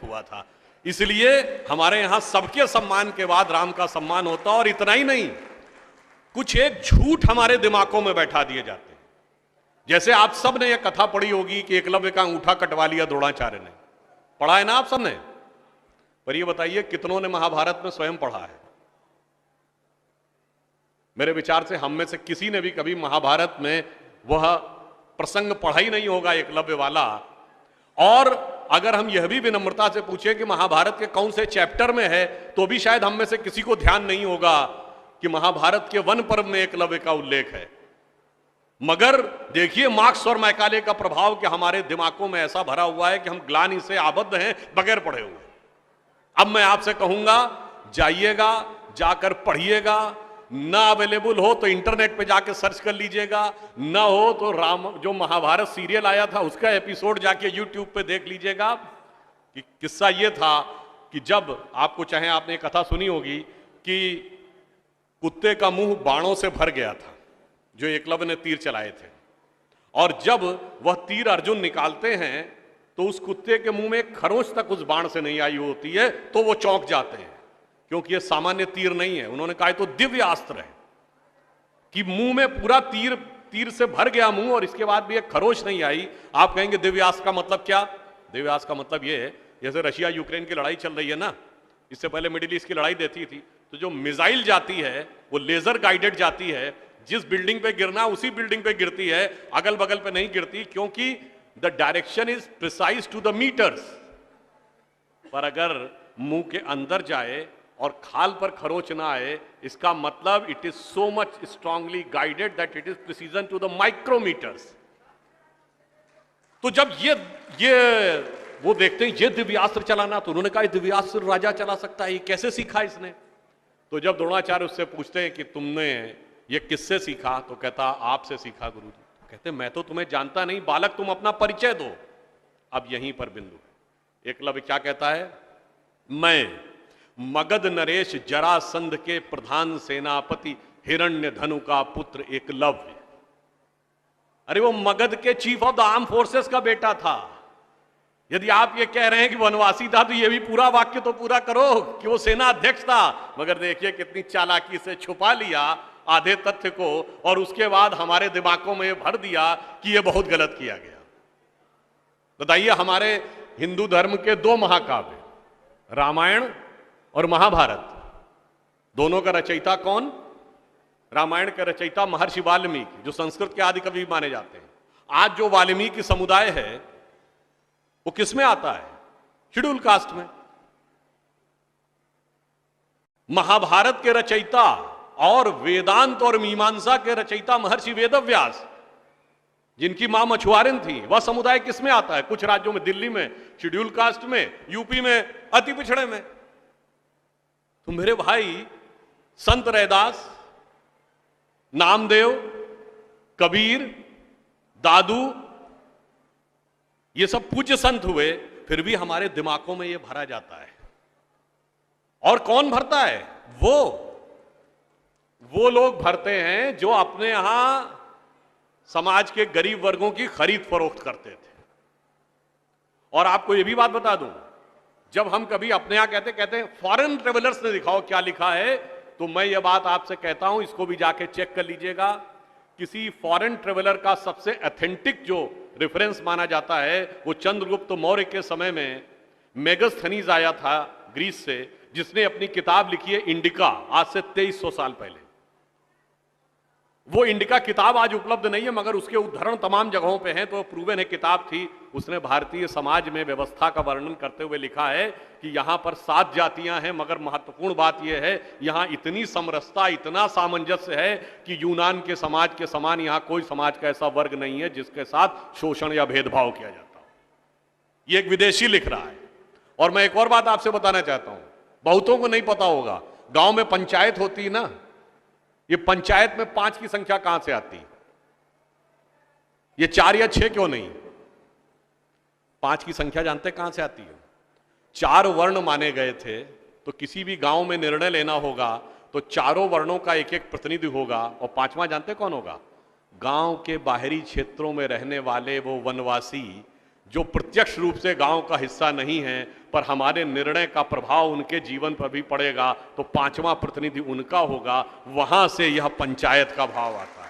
हुआ था। इसलिए हमारे यहां सबके सम्मान के बाद राम का सम्मान होता। और इतना ही नहीं, कुछ एक झूठ हमारे दिमागों में बैठा दिए जाते हैं। जैसे आप सब ने यह कथा पढ़ी होगी कि एकलव्य का अंगूठा कटवा लिया द्रोणाचार्य ने, पढ़ा है ना आप सबने? पर यह बताइए कितनों ने महाभारत में स्वयं पढ़ा है? मेरे विचार से हम में से किसी ने भी कभी महाभारत में वह प्रसंग पढ़ा ही नहीं होगा एकलव्य वाला। और अगर हम यह भी विनम्रता से पूछे कि महाभारत के कौन से चैप्टर में है, तो भी शायद हम में से किसी को ध्यान नहीं होगा कि महाभारत के वन पर्व में एकलव्य का उल्लेख है। मगर देखिए मार्क्स और मैकाले का प्रभाव कि हमारे दिमागों में ऐसा भरा हुआ है कि हम ग्लानि से आबद्ध हैं बगैर पढ़े हुए। अब मैं आपसे कहूंगा, जाइएगा, जाकर पढ़िएगा। ना अवेलेबल हो तो इंटरनेट पे जाके सर्च कर लीजिएगा, ना हो तो राम जो महाभारत सीरियल आया था उसका एपिसोड जाके यूट्यूब पे देख लीजिएगा। कि किस्सा ये था कि जब आपको, चाहे आपने कथा सुनी होगी कि कुत्ते का मुंह बाणों से भर गया था जो एकलव्य ने तीर चलाए थे, और जब वह तीर अर्जुन निकालते हैं तो उस कुत्ते के मुंह में एक खरोंच तक उस बाण से नहीं आई होती है, तो वो चौंक जाते हैं क्योंकि ये सामान्य तीर नहीं है। उन्होंने कहा तो दिव्य अस्त्र है कि मुंह में पूरा तीर से भर गया मुंह और इसके बाद भी एक खरोच नहीं आई। आप कहेंगे दिव्यास्त्र का मतलब क्या? दिव्यास्त्र का मतलब ये है, जैसे रशिया यूक्रेन की लड़ाई चल रही है ना, इससे पहले मिडिल ईस्ट की लड़ाई देती थी, तो जो मिसाइल जाती है वो लेजर गाइडेड जाती है, जिस बिल्डिंग पे गिरना उसी बिल्डिंग पे गिरती है, अगल बगल पे नहीं गिरती, क्योंकि the direction is precise to the meters. पर अगर मुंह के अंदर जाए और खाल पर खरोच ना आए, इसका मतलब it is so much strongly guided that it is precision to the micrometers. तो जब ये वो देखते हैं ये दिव्यास्त्र चलाना, तो उन्होंने कहा दिव्यास्त्र राजा चला सकता है, ये कैसे सीखा इसने? तो जब द्रोणाचार्य उससे पूछते हैं कि तुमने ये किससे सीखा, तो कहता आपसे सीखा गुरुजी। कहते मैं तो तुम्हें जानता नहीं बालक, तुम अपना परिचय दो। अब यहीं पर बिंदु है। एकलव्य क्या कहता है? मैं मगध नरेश जरासंध के प्रधान सेनापति हिरण्यधनु का पुत्र एकलव्य। अरे वो मगध के chief of the arm forces का बेटा था। यदि आप ये कह रहे हैं कि वनवासी था, तो ये भी पूरा वाक्य तो पूरा करो कि वो सेना अध्यक्ष था। मगर देखिए कितनी चालाकी से छुपा लिया आधे तथ्य को, और उसके बाद हमारे दिमागों में भर दिया कि ये बहुत गलत किया गया। बताइए, हमारे हिंदू धर्म के दो महाकाव्य रामायण और महाभारत, दोनों का रचयिता कौन? रामायण का रचयिता महर्षि वाल्मीकि, जो संस्कृत के आदि कवि माने जाते हैं। आज जो वाल्मीकि समुदाय है वो किस में आता है? शेड्यूल कास्ट में। महाभारत के रचयिता और वेदांत और मीमांसा के रचयिता महर्षि वेदव्यास, जिनकी मां मछुआरिन थी, वह समुदाय किस में आता है? कुछ राज्यों में, दिल्ली में शेड्यूल कास्ट में, यूपी में अति पिछड़े में। तो मेरे भाई, संत रैदास, नामदेव, कबीर, दादू, ये सब पूज्य संत हुए, फिर भी हमारे दिमागों में ये भरा जाता है। और कौन भरता है? वो लोग भरते हैं जो अपने यहां समाज के गरीब वर्गों की खरीद फरोख्त करते थे। और आपको यह भी बात बता दूं, जब हम कभी अपने यहां कहते हैं फॉरेन ट्रेवलर्स ने दिखाओ क्या लिखा है, तो मैं ये बात आपसे कहता हूं, इसको भी जाके चेक कर लीजिएगा। किसी फॉरेन ट्रेवलर का सबसे ऑथेंटिक जो रेफरेंस माना जाता है, वो चंद्रगुप्त मौर्य के समय में मेगस्थनीज आया था ग्रीस से, जिसने अपनी किताब लिखी है इंडिका, आज से 2300 साल पहले। वो इंडिका किताब आज उपलब्ध नहीं है, मगर उसके उद्धरण तमाम जगहों पे हैं, तो प्रूवन है किताब थी। उसने भारतीय समाज में व्यवस्था का वर्णन करते हुए लिखा है कि यहां पर 7 जातियां हैं, मगर महत्वपूर्ण बात यह है यहां इतनी समरसता, इतना सामंजस्य है कि यूनान के समाज के समान यहां कोई समाज का ऐसा वर्ग नहीं है जिसके साथ शोषण या भेदभाव किया जाता हो। ये एक विदेशी लिख रहा है। और मैं एक और बात आपसे बताना चाहता हूं, बहुतों को नहीं पता होगा, गांव में पंचायत होती है ना, ये पंचायत में 5 की संख्या कहां से आती? ये 4 या 6 क्यों नहीं? 5 की संख्या जानते कहां से आती है? 4 वर्ण माने गए थे, तो किसी भी गांव में निर्णय लेना होगा तो चारों वर्णों का एक एक प्रतिनिधि होगा, और 5वां जानते कौन होगा? गांव के बाहरी क्षेत्रों में रहने वाले वो वनवासी जो प्रत्यक्ष रूप से गांव का हिस्सा नहीं है पर हमारे निर्णय का प्रभाव उनके जीवन पर भी पड़ेगा, तो पांचवा प्रतिनिधि उनका होगा। वहां से यह पंचायत का भाव आता है।